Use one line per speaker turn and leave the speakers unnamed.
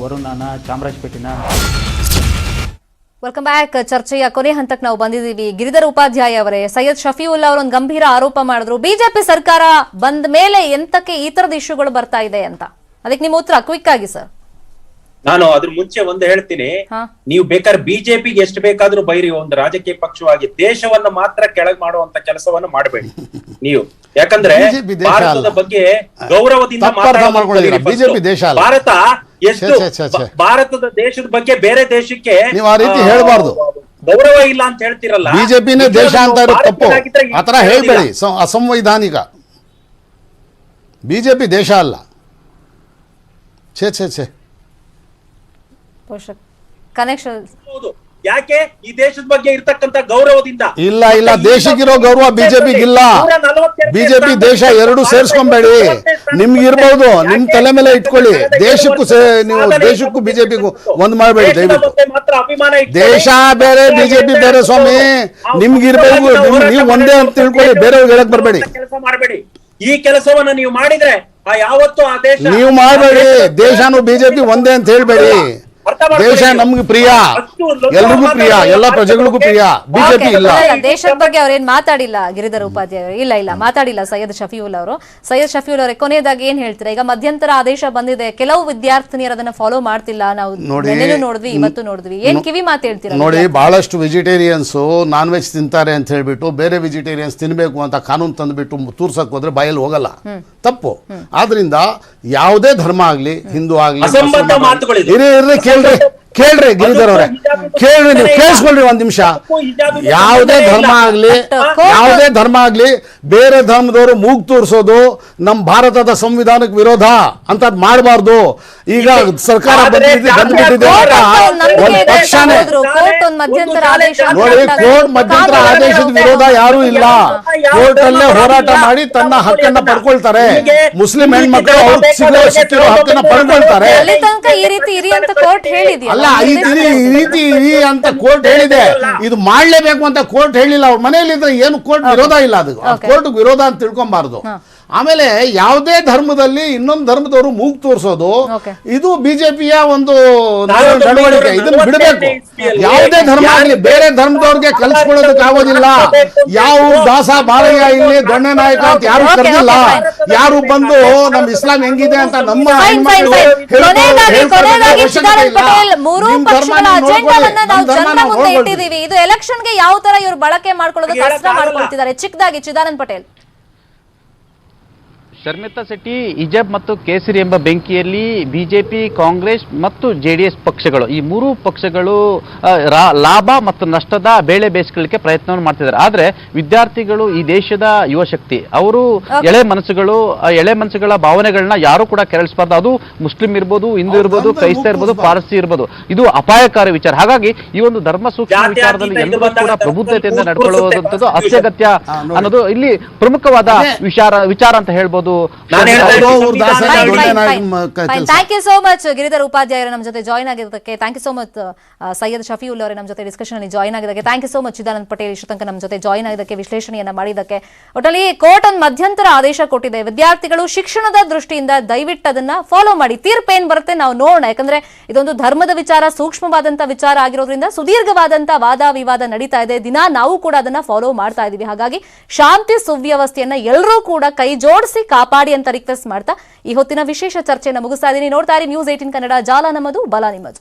ವರುಣನ ಚಾಮರಾಜಪೇಟೆನ.
Welcome back. ಚರ್ಚೆಯ ಕೊನೆ ಹಂತಕ್ಕೆ ನಾವು ಬಂದಿದ್ದೀವಿ. ಗಿರಿಧರ್ ಉಪಾಧ್ಯಾಯ ಅವರೇ, ಸೈಯದ್ ಶಫೀವುಲ್ಲಾ ಅವರೊಂದು ಗಂಭೀರ ಆರೋಪ ಮಾಡಿದ್ರು, ಬಿಜೆಪಿ ಸರ್ಕಾರ ಬಂದ ಮೇಲೆ ಎಂತಕ್ಕೆ ಈ ತರದ ಇಶ್ಯೂಗಳು ಬರ್ತಾ ಇದೆ ಅಂತ. ಅದಕ್ಕೆ ನಿಮ್ಮ ಉತ್ತರ ಕ್ವಿಕ್ ಆಗಿ ಸರ್.
ನಾನು ಅದ್ರ ಮುಂಚೆ ಒಂದು ಹೇಳ್ತೀನಿ, ನೀವು ಬೇಕಾದ್ರೆ ಬಿಜೆಪಿಗೆ ಎಷ್ಟು ಬೇಕಾದ್ರೂ ಬೈರಿ, ಒಂದು ರಾಜಕೀಯ ಪಕ್ಷವಾಗಿ ದೇಶವನ್ನ ಮಾತ್ರ ಕೆಳಗ್ ಮಾಡುವಂತ ಕೆಲಸವನ್ನ ಮಾಡಬೇಡಿ ನೀವು. ಯಾಕಂದ್ರೆ ಭಾರತದ ಬಗ್ಗೆ ಗೌರವದಿಂದ
ಬಿಜೆಪಿ ದೇಶ
ಭಾರತ ಎಷ್ಟು ಭಾರತದ ದೇಶದ ಬಗ್ಗೆ ಬೇರೆ ದೇಶಕ್ಕೆ
ನೀವು ಆ ರೀತಿ ಹೇಳ್ಬಾರ್ದು.
ಗೌರವ ಇಲ್ಲ ಅಂತ ಹೇಳ್ತಿರಲ್ಲ.
ಬಿಜೆಪಿನೇ ದೇಶ ಅಂತ ಇರೋದು ತಪ್ಪು. ಆತರ ಹೇಳ್ಬೇಡಿ, ಅಸಂವೈಧಾನಿಕ. ಬಿಜೆಪಿ ದೇಶ ಅಲ್ಲ. ಛೇ ಛೇ ಛೇ.
ಕನೆಕ್ಷನ್
ಯಾಕೆ ಈ ದೇಶದ ಬಗ್ಗೆ ಇರ್ತಕ್ಕಂತ ಗೌರವದಿಂದ
ಇಲ್ಲ ಇಲ್ಲ, ದೇಶಕ್ಕಿರೋ ಗೌರವ ಬಿಜೆಪಿಗಿಲ್ಲ. ಬಿಜೆಪಿ ದೇಶ ಎರಡು ಸೇರ್ಸ್ಕೊಂಬೇಡಿ. ನಿಮ್ಗೆ ಇರ್ಬೋದು, ನಿಮ್ ತಲೆ ಮೇಲೆ ಇಟ್ಕೊಳ್ಳಿ. ದೇಶಕ್ಕೂ ನೀವು ದೇಶಕ್ಕೂ ಬಿಜೆಪಿಗೂ ಒಂದ್ ಮಾಡಬೇಡಿ ದಯವಿಟ್ಟು. ದೇಶ ಬೇರೆ ಬಿಜೆಪಿ ಬೇರೆ ಸ್ವಾಮಿ. ನಿಮ್ಗೆ ಇರ್ಬೇಕು, ನೀವು ಒಂದೇ ಅಂತ ತಿಳ್ಕೊಳ್ಳಿ, ಬೇರೆಯವ್ರಿಗೆ ಹೇಳಕ್ ಬರ್ಬೇಡಿ.
ಕೆಲಸ ಮಾಡಬೇಡಿ. ಈ ಕೆಲಸವನ್ನ ನೀವು ಮಾಡಿದ್ರೆ ಯಾವತ್ತೂ ಆ ದೇಶ
ನೀವು ಮಾಡಬೇಡಿ. ದೇಶನು ಬಿಜೆಪಿ ಒಂದೇ ಅಂತ ಹೇಳ್ಬೇಡಿ. ದೇಶ ನಮ್ಗೆ ಪ್ರಿಯ, ಎಲ್ರಿಗೂ ಪ್ರಿಯ, ಎಲ್ಲ ಪ್ರಜೆಗಳಿಗೂ ಪ್ರಿಯ. ಬಿಜೆಪಿ ಇಲ್ಲ.
ದೇಶದ ಬಗ್ಗೆ ಅವ್ರೇನ್ ಮಾತಾಡಿಲ್ಲ ಗಿರಿಧರ್ ಉಪಾಧ್ಯಾಯ. ಇಲ್ಲ ಮಾತಾಡಿಲ್ಲ ಸೈಯದ್ ಶಫೀವುಲ್ಲಾ ಅವರು. ಸೈಯದ್ ಶಫೀವುಲ್ಲಾ ಅವರೇ, ಕೊನೆಯದಾಗಿ ಏನ್ ಹೇಳ್ತೀರಾ? ಈಗ ಮಧ್ಯಂತರ ಆದೇಶ ಬಂದಿದೆ, ಕೆಲವು ವಿದ್ಯಾರ್ಥಿನಿಯರು ಅದನ್ನ ಫಾಲೋ ಮಾಡ್ತಿಲ್ಲ. ನಾವು ನೋಡಿದ್ವಿ, ಇವತ್ತು ನೋಡಿದ್ವಿ. ಏನ್ ಕಿವಿ ಮಾತು ಹೇಳ್ತೀರಾ?
ನೋಡಿ, ಬಹಳಷ್ಟು ವೆಜಿಟೇರಿಯನ್ಸ್ ನಾನ್ ವೆಜ್ ತಿಂತಾರೆ ಅಂತ ಹೇಳ್ಬಿಟ್ಟು ಬೇರೆ ವೆಜಿಟೇರಿಯನ್ಸ್ ತಿನ್ಬೇಕು ಅಂತ ಕಾನೂನು ತಂದ್ಬಿಟ್ಟು ತೂರ್ಸಕ್ ಹೋದ್ರೆ ಬಾಯಲ್ಲಿ ಹೋಗಲ್ಲ, ತಪ್ಪು. ಆದ್ರಿಂದ ಯಾವುದೇ ಧರ್ಮ ಆಗ್ಲಿ, ಹಿಂದೂ ಆಗ್ಲಿ, ಕೇಳ್ರಿ ಗಿರಿಧರ್ ಅವರೇ, ಕೇಳ್ರಿ, ನೀವು ಕೇಳಿಸ್ಕೊಳ್ರಿ ಒಂದ್ ನಿಮಿಷ. ಯಾವುದೇ ಧರ್ಮ ಆಗ್ಲಿ ಬೇರೆ ಧರ್ಮದವರು ಮೂಗ್ ತೋರಿಸೋದು ನಮ್ಮ ಭಾರತದ ಸಂವಿಧಾನಕ್ಕೆ ವಿರೋಧ ಅಂತ ಮಾಡಬಾರ್ದು. ಈಗ ಸರ್ಕಾರ ಬಂದ್ಬಿಟ್ಟಿದೆ, ಒಂದು ಪಕ್ಷನೇ ನೋಡಿ. ಕೋರ್ಟ್ ಮಧ್ಯಂತರ ಆದೇಶದ ವಿರೋಧ ಯಾರು ಇಲ್ಲ. ಕೋರ್ಟ್ ಅಲ್ಲೇ ಹೋರಾಟ ಮಾಡಿ ತನ್ನ ಹಕ್ಕನ್ನ ಪಡ್ಕೊಳ್ತಾರೆ. ಮುಸ್ಲಿಂ ಹೆಣ್ಮಕ್ಳು ಅವ್ರಿಗೆ ಸಿಕ್ಕಿರೋ ಹಕ್ಕನ್ನ ಪಡ್ಕೊಳ್ತಾರೆ. ಅಲ್ಲ, ಈ ರೀತಿ ಅಂತ ಕೋರ್ಟ್ ಹೇಳಿದೆ, ಇದು ಮಾಡ್ಲೇಬೇಕು ಅಂತ ಕೋರ್ಟ್ ಹೇಳಿಲ್ಲ. ಅವ್ರ ಮನೆಯಲ್ಲಿ ಇದ್ರೆ ಏನು ಕೋರ್ಟ್ ವಿರೋಧ ಇಲ್ಲ. ಅದು ಕೋರ್ಟ್ ವಿರೋಧ ಅಂತ ತಿಳ್ಕೊಂಬಾರ್ದು. ಆಮೇಲೆ ಯಾವುದೇ ಧರ್ಮದಲ್ಲಿ ಇನ್ನೊಂದು ಧರ್ಮದವರು ಮೂಗ್ ತೋರಿಸೋದು ಇದು ಬಿಜೆಪಿಯ ಒಂದು ನಡವಳಿಕೆ. ಇದನ್ನ ಬಿಡಬೇಕು. ಯಾವುದೇ ಧರ್ಮ ಆಗಲಿ ಬೇರೆ ಧರ್ಮದವ್ರಿಗೆ ಕಲಿಸ್ಕೊಳ್ಳೋದಕ್ಕೆ ಆಗೋದಿಲ್ಲ. ಯಾವ ದಾಸ ಬಾರಯ್ಯ ಇಲ್ಲಿ ದೊಣ್ಣೆ ನಾಯಕ ಅಂತ ಯಾರು ಕರೆದಿಲ್ಲ. ಯಾರು ಬಂದು ನಮ್ ಇಸ್ಲಾಂ ಹೆಂಗಿದೆ ಅಂತ ನಮ್ಮ
ಇದು ಎಲೆಕ್ಷನ್ಗೆ ಯಾವ ತರ ಇವರು ಬಳಕೆ ಮಾಡ್ಕೊಳ್ಳೋದು ಕಷ್ಟ ಮಾಡ್ಕೊಳ್ತಿದ್ದಾರೆ. ಚಿಕ್ಕದಾಗಿ ಚಿದಾನಂದ್ ಪಟೇಲ್.
ಶರ್ಮಿತಾ ಶೆಟ್ಟಿ, ಹಿಜಾಬ್ ಮತ್ತು ಕೇಸರಿ ಎಂಬ ಬೆಂಕಿಯಲ್ಲಿ ಬಿಜೆಪಿ, ಕಾಂಗ್ರೆಸ್ ಮತ್ತು ಜೆಡಿಎಸ್ ಪಕ್ಷಗಳು, ಈ ಮೂರು ಪಕ್ಷಗಳು ಲಾಭ ಮತ್ತು ನಷ್ಟದ ಬೇಳೆ ಬೇಯಿಸ್ಕೊಳ್ಳಿಕ್ಕೆ ಪ್ರಯತ್ನವನ್ನು ಮಾಡ್ತಿದ್ದಾರೆ. ಆದ್ರೆ ವಿದ್ಯಾರ್ಥಿಗಳು ಈ ದೇಶದ ಯುವ ಶಕ್ತಿ, ಅವರು ಎಳೆ ಮನಸ್ಸುಗಳ ಭಾವನೆಗಳನ್ನ ಯಾರು ಕೂಡ ಕೆರಳಿಸಬಾರ್ದು. ಅದು ಮುಸ್ಲಿಂ ಇರ್ಬೋದು, ಹಿಂದೂ ಇರ್ಬೋದು, ಕ್ರೈಸ್ತ ಇರ್ಬೋದು, ಪಾರಸಿ ಇರ್ಬೋದು. ಇದು ಅಪಾಯಕಾರಿ ವಿಚಾರ. ಹಾಗಾಗಿ ಈ ಒಂದು ಧರ್ಮ ಸೂಕ್ಷ್ಮ ವಿಚಾರದಲ್ಲಿ ಎಲ್ಲರೂ ಕೂಡ ಪ್ರಬುದ್ಧತೆಯಿಂದ ನಡ್ಕೊಳ್ಳುವಂಥದ್ದು ಅತ್ಯಗತ್ಯ ಅನ್ನೋದು ಇಲ್ಲಿ ಪ್ರಮುಖವಾದ ವಿಚಾರ ಅಂತ ಹೇಳ್ಬೋದು.
Thank you so much Giridhar ಉಪಾಧ್ಯಾಯರು ನಮ್ಮ ಜೊತೆ ಜಾಯ್ನ್ ಆಗಿದ್ದಕ್ಕೆ. Thank you so much Syed Shafiulla ಅವರೇ ನಮ್ಮ ಜೊತೆ ಡಿಸ್ಕಷನ್ ಅಲ್ಲಿ ಜಾಯ್ನ್ ಆಗಿದ್ದಕ್ಕೆ. Thank you so much Chidanand Patel ಇಷ್ಟು ತನಕ ನಮ್ಮ ಜೊತೆ ಜಾಯ್ನ್ ಆಗಿದ್ದಕ್ಕೆ, ವಿಶ್ಲೇಷಣೆಯನ್ನ ಮಾಡಿದ್ದಕ್ಕೆ. ಒಟ್ಟಲ್ಲಿ ಕೋರ್ಟ್ ಒಂದು ಮಧ್ಯಂತರ ಆದೇಶ ಕೊಟ್ಟಿದೆ. ವಿದ್ಯಾರ್ಥಿಗಳು ಶಿಕ್ಷಣದ ದೃಷ್ಟಿಯಿಂದ ದಯವಿಟ್ಟು ಅದನ್ನ ಫಾಲೋ ಮಾಡಿ. ತೀರ್ಪೇನ್ ಬರುತ್ತೆ ನಾವು ನೋಡೋಣ. ಯಾಕಂದ್ರೆ ಇದೊಂದು ಧರ್ಮದ ವಿಚಾರ, ಸೂಕ್ಷ್ಮವಾದಂತ ವಿಚಾರ ಆಗಿರೋದ್ರಿಂದ ಸುದೀರ್ಘವಾದಂತ ವಾದ ವಿವಾದ ನಡೀತಾ ಇದೆ. ದಿನ ನಾವು ಕೂಡ ಅದನ್ನ ಫಾಲೋ ಮಾಡ್ತಾ ಇದೀವಿ. ಹಾಗಾಗಿ ಶಾಂತಿ ಸುವ್ಯವಸ್ಥೆಯನ್ನ ಎಲ್ಲರೂ ಕೂಡ ಕೈ ಜೋಡಿಸಿ ಕಾಪಾಡಿ ಅಂತ ರಿಕ್ವೆಸ್ಟ್ ಮಾಡ್ತಾ ಈ ಹೊತ್ತಿನ ವಿಶೇಷ ಚರ್ಚೆಯನ್ನು ಮುಗಿಸ್ತಾ ಇದ್ದೀನಿ. ನೋಡ್ತಾ ಇರಿ ನ್ಯೂಸ್ 18 ಕನ್ನಡ. ಜಾಲ ನಮ್ಮದು, ಬಲ ನಿಮ್ಮದು.